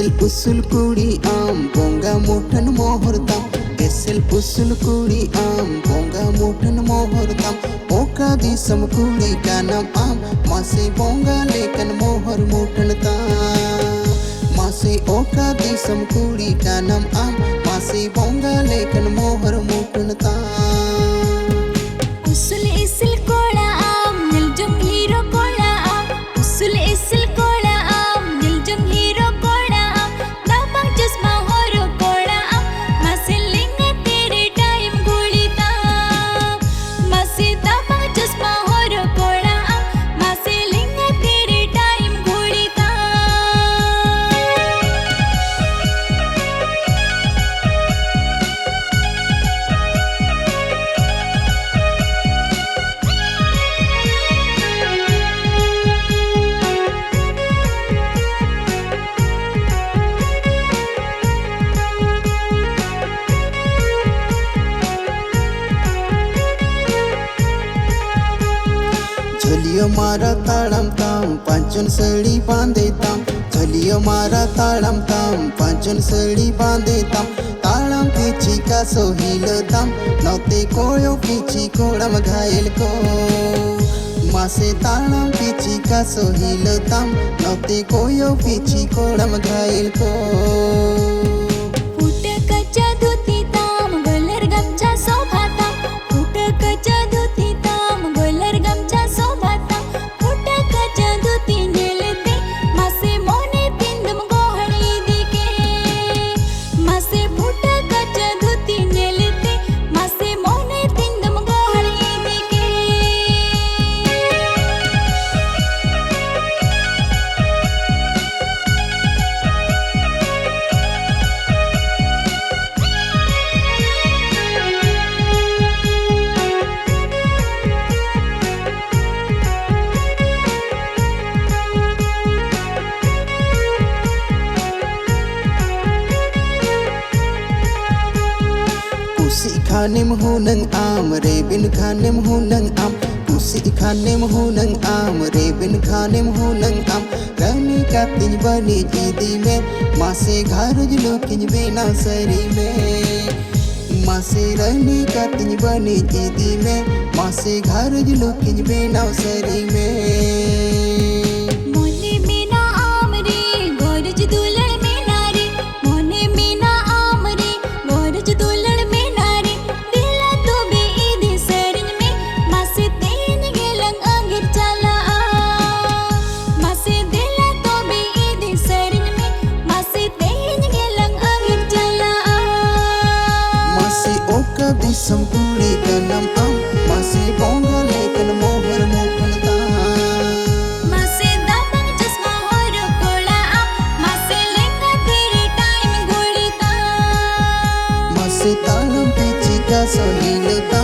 Esel usul kuri bonga motan mohortam. Esel usul kuri bonga motan mohortam. Oka disam kuri kanam masih bonga lekan mohor motan tam. Masih oka disam kuri kanam masih bonga lekan mohor motan tam. Usul esel kola niljum hero kola usul esel kola niljum hero kola dabang chasma horo kola masih linga tere time gulita masih dabang chasma horo kola masih linga tere time gulita. झलियो मारा ताड़म ताम पांचन सड़ी बांधे ताम झलियो मारा ताड़म ताम पांचन सड़ी बांधे ताम ताड़म पीछी का सोहिल ताम नौते कोयो पीछी कोड़म घायल को मासे ताड़म पीछी का सोहिल ताम नौते कोयो पीछी कोड़म घायल को खाने में हूँ नंग रे बिन खाने में हूँ नंग पुसी खाने में हूँ नंग रे बिन खाने में हूँ नंग रहने का तिज बनी जीदी में मासे घर जुलो किंज बेना सरी में मासे रहने का तिज बनी जीदी में मासे घर जुलो किंज बेना सरी में disam kuri kanam masih bonga lekan mohor mokan tam masih dabang chasma horo kola masih lenga tere time gulita masih talam pichi ka sohil tam